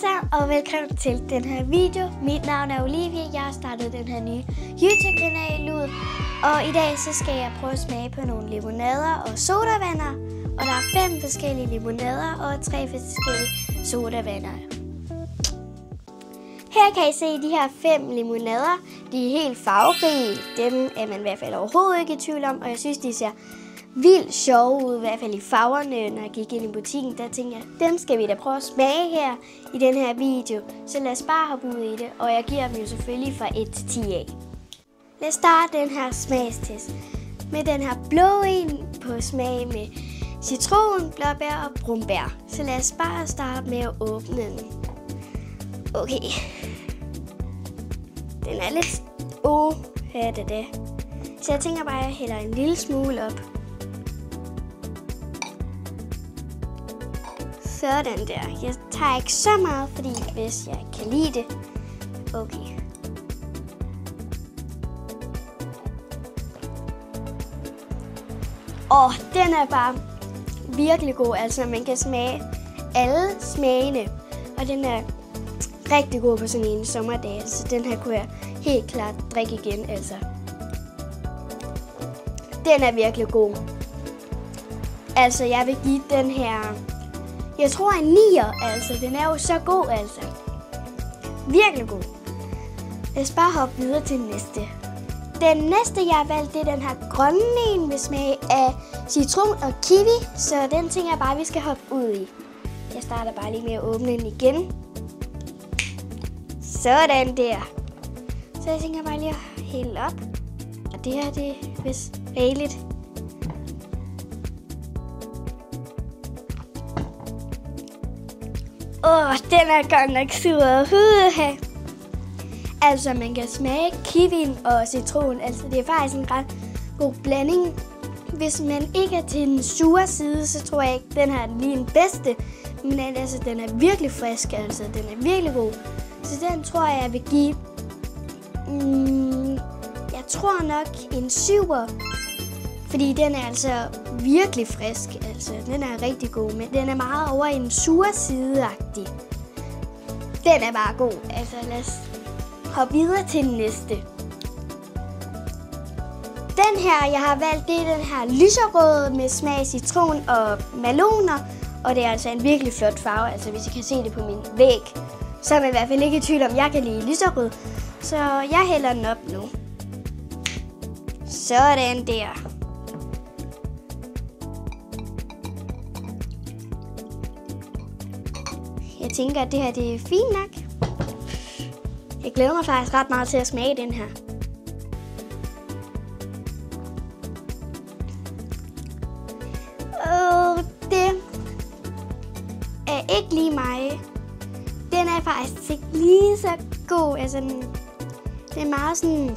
sammen, og velkommen til den her video. Mit navn er Olivia. Jeg har startet den her nye YouTube-kanal ud. Og i dag så skal jeg prøve at smage på nogle limonader og sodavander. Og der er 5 forskellige limonader og 3 forskellige sodavander. Her kan I se de her 5 limonader. De er helt farverige. Dem er man i hvert fald overhovedet ikke i tvivl om. Og jeg synes, de ser vildt sjove ud, i hvert fald i farverne. Når jeg gik ind i butikken, der tænkte jeg, dem skal vi da prøve at smage her i den her video. Så lad os bare hoppe ud i det, og jeg giver dem jo selvfølgelig fra 1 til 10 af. Lad os starte den her smagstest med den her blå en på smag med citron, blåbær og brumbær. Så lad os bare starte med at åbne den. Okay. Den er lidt... her er det. Så jeg tænker bare, at jeg hælder en lille smule op. Sådan der. Jeg tager ikke så meget, fordi hvis jeg kan lide det. Okay. Den er bare virkelig god. Altså, man kan smage alle smagene. Og den er rigtig god på sådan en sommerdag. Så den her kunne jeg helt klart drikke igen, altså. Den er virkelig god. Altså, jeg vil give den her... Jeg tror en 9'er, altså. Den er jo så god, altså. Virkelig god. Lad os bare hoppe videre til den næste. Den næste, jeg har valgt, det er den her grønne en med smag af citron og kiwi. Så den tænker jeg bare, vi skal hoppe ud i. Jeg starter bare lige med at åbne den igen. Sådan der. Så jeg tænker bare lige at hælde op. Og det her, det er vist rigeligt. Den er godt nok sur. Altså, man kan smage kiwien og citron. Altså, det er faktisk en ret god blanding. Hvis man ikke er til den sure side, så tror jeg ikke, den her er lige den bedste. Men altså, den er virkelig frisk. Altså, den er virkelig god. Så den tror jeg vil give... jeg tror nok en 7'er. Fordi den er altså virkelig frisk. Altså, den er rigtig god. Men den er meget over i den sure side-agtig. Den er bare god. Altså, lad os hoppe videre til den næste. Den her, jeg har valgt, det er den her lyserøde med smag citron og meloner. Og det er altså en virkelig flot farve. Altså, hvis I kan se det på min væg, så er man i hvert fald ikke i tvivl om, jeg kan lide lyserød. Så jeg hælder den op nu. Sådan der. Jeg tænker, at det her det er fint nok. Jeg glæder mig faktisk ret meget til at smage den her. Det er ikke lige mig. Den er faktisk ikke lige så god. Altså, det er meget sådan...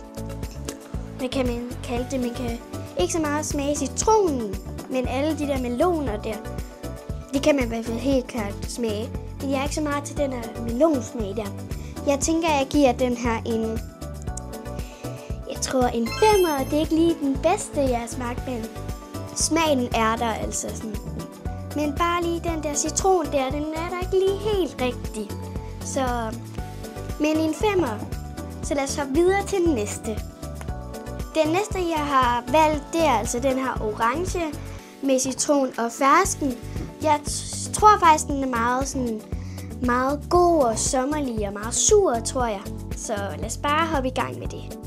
Hvad kan man kalde det? Man kan ikke så meget smage citronen, men alle de der meloner der, det kan man i hvert fald helt klart smage. Men jeg er ikke så meget til den her melonsmag der. Jeg tænker, at jeg giver den her en... Jeg tror en 5'er. Det er ikke lige den bedste, jeg har smagt, men smagen er der altså sådan. Men bare lige den der citron der, den er der ikke lige helt rigtig. Så... Men en 5'er. Så lad os hoppe videre til den næste. Den næste, jeg har valgt, det er altså den her orange med citron og fersken. Jeg tror faktisk, den er meget god og sommerlig og meget sur, tror jeg. Så lad os bare hoppe i gang med det.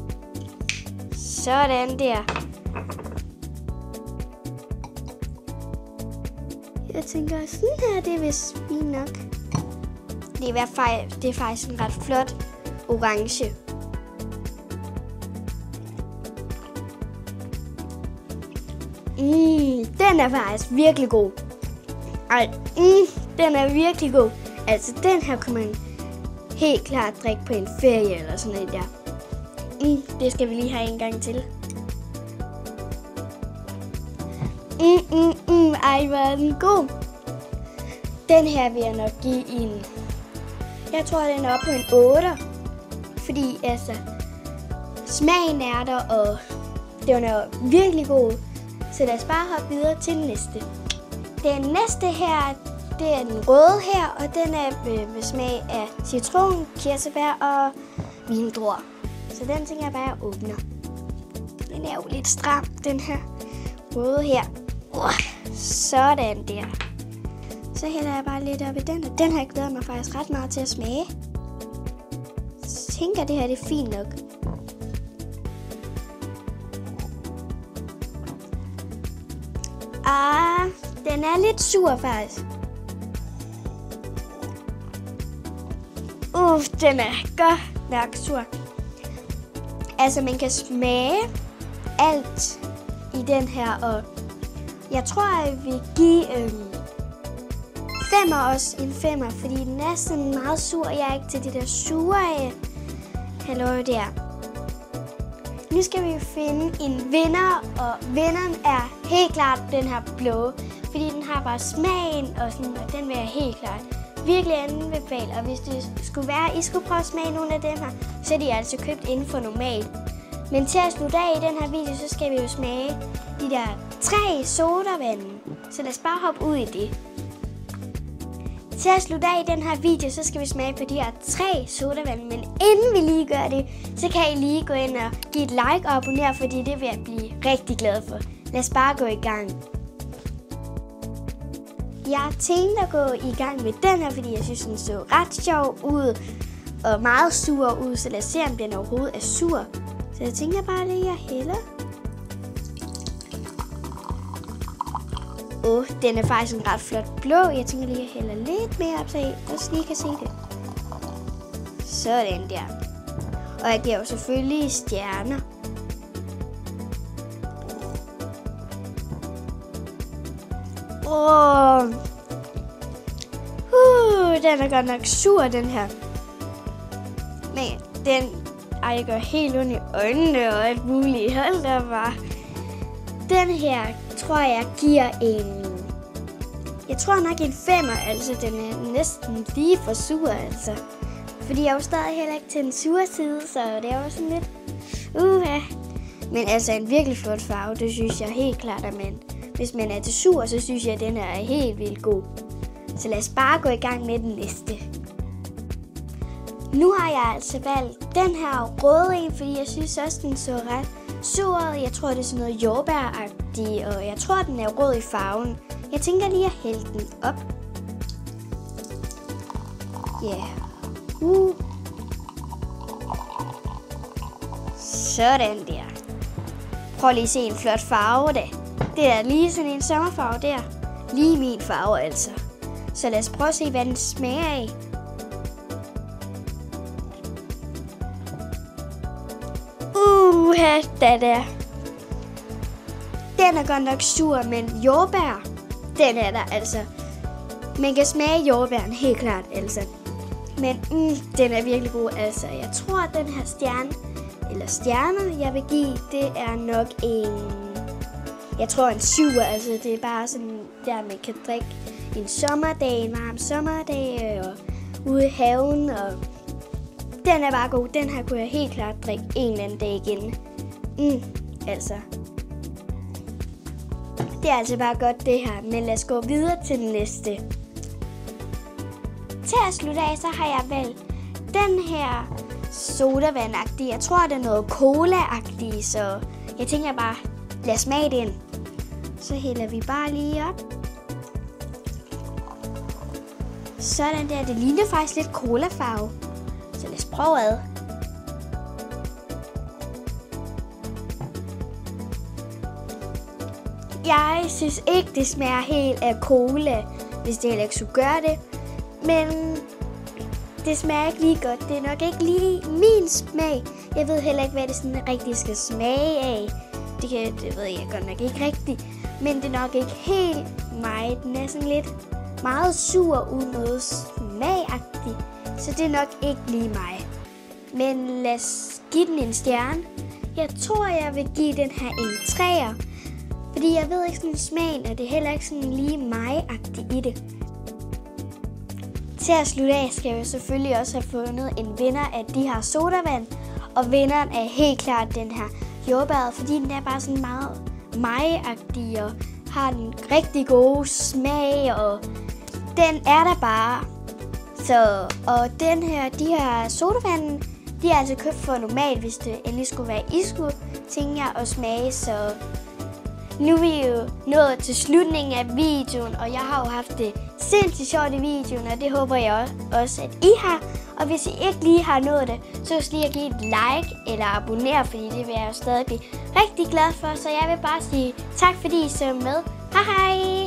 Sådan der. Jeg tænker, sådan her, det er vist fint nok. Det er faktisk en ret flot orange. Den er faktisk virkelig god. Den er virkelig god. Altså, den her kan man helt klart drikke på en ferie eller sådan noget der. Det skal vi lige have en gang til. Ej, hvor er den god. Den her vil jeg nok give en... Jeg tror, den er oppe på en 8'er. Fordi, altså, smagen er der, og den er virkelig god. Så lad os bare hoppe videre til den næste. Den næste her, det er den røde her, og den er med smag af citron, kirsebær og vindruer. Så den tænker jeg bare, jeg åbner. Den er jo lidt stram, den her røde her. Sådan der. Så hælder jeg bare lidt op i den, og den har jeg glædet mig faktisk ret meget til at smage. Så tænker jeg, det her det er fint nok. Den er lidt sur faktisk. Den er godt nok sur. Altså, man kan smage alt i den her, og jeg tror, jeg vil give en femmer, fordi den er sådan meget sur. Jeg er ikke til det der sure halløj der. Nu skal vi finde en vinder, og vinderen er helt klart den her blå, fordi den har bare smagen, og den vil jeg helt klart virkelig anbefale. Og hvis det skulle være, I skulle prøve at smage nogle af dem her, så er de altså købt inden for normalt. Men til at slutte af i den her video, så skal vi jo smage de der 3 sodavande. Så lad os bare hoppe ud i det. Til at slutte af i den her video, så skal vi smage på de her 3 sodavande. Men inden vi lige gør det, så kan I lige gå ind og give et like og abonnere, fordi det vil jeg blive rigtig glad for. Lad os bare gå i gang. Jeg har tænkt at gå i gang med den her, fordi jeg synes, den så ret sjov ud og meget sur ud. Så lad os se, om den overhovedet er sur. Så jeg tænker bare lige at hælde. Den er faktisk en ret flot blå. Jeg tænker lige at hælde lidt mere op, så I også lige kan se det. Sådan der. Og jeg giver jo selvfølgelig stjerner. Den er godt nok sur, den her. Men jeg gør helt ondt i øjnene og alt muligt. Hold da bare. Den her tror jeg giver jeg tror nok en 5'er, altså den er næsten lige for sur, altså. Fordi jeg er jo stadig heller ikke til den sure side, så det er jo sådan lidt Men altså en virkelig flot farve, det synes jeg helt klart, at hvis man er til sur, så synes jeg, at den her er helt vildt god. Så lad os bare gå i gang med den næste. Nu har jeg altså valgt den her røde en, fordi jeg synes også, den så ret sur. Jeg tror, det er sådan noget jordbæragtigt, og jeg tror, den er rød i farven. Jeg tænker lige at hælde den op. Sådan der. Prøv lige at se en flot farve der. Det er lige sådan en sommerfarve der. Lige min farve altså. Så lad os prøve at se, hvad den smager af. Der. Den er godt nok sur, men jordbær, den er der altså. Man kan smage jordbæren helt klart altså. Men den er virkelig god altså. Jeg tror, at den her stjerne, jeg vil give, det er nok jeg tror en 7, altså. Det er bare sådan, der man kan drikke en sommerdag, en varm sommerdag, og ude i haven, og den er bare god. Den her kunne jeg helt klart drikke en eller anden dag igen. Altså. Det er altså bare godt det her, men lad os gå videre til den næste. Til at slutte af, så har jeg valgt den her sodavand-agtige. Jeg tror, det er noget cola-agtige, så jeg tænker bare, lad os smage den. Så hælder vi bare lige op. Sådan der, det ligner faktisk lidt cola-farve. Så lad os prøve ad. Jeg synes ikke, det smager helt af cola, hvis det heller ikke skulle gøre det. Men det smager ikke lige godt. Det er nok ikke lige min smag. Jeg ved heller ikke, hvad det sådan rigtig skal smage af. Det ved jeg godt nok ikke rigtigt. Men det er nok ikke helt mig. Den er sådan lidt meget sur uden noget smagagtigt. Så det er nok ikke lige mig. Men lad os give den en stjerne. Jeg tror, jeg vil give den her en 3'er. Fordi jeg ved ikke sådan smagen, og det er heller ikke sådan lige mig-agtigt i det. Til at slutte af skal jeg selvfølgelig også have fundet en vinder af de her sodavand. Og vinderen er helt klart den her jordbæret, fordi den er bare sådan meget mig-agtig og har en rigtig god smag. Og den er der bare. Så, og de her sodavand, de er altså købt for normalt, hvis det endelig skulle være, I skulle tænke jer at smage. Så nu er vi jo nået til slutningen af videoen, og jeg har jo haft det sindssygt sjovt i videoen, og det håber jeg også, at I har. Og hvis I ikke lige har nået det, så husk lige at give et like eller abonnere, fordi det vil jeg jo stadig blive rigtig glad for. Så jeg vil bare sige tak, fordi I så med. Hej hej!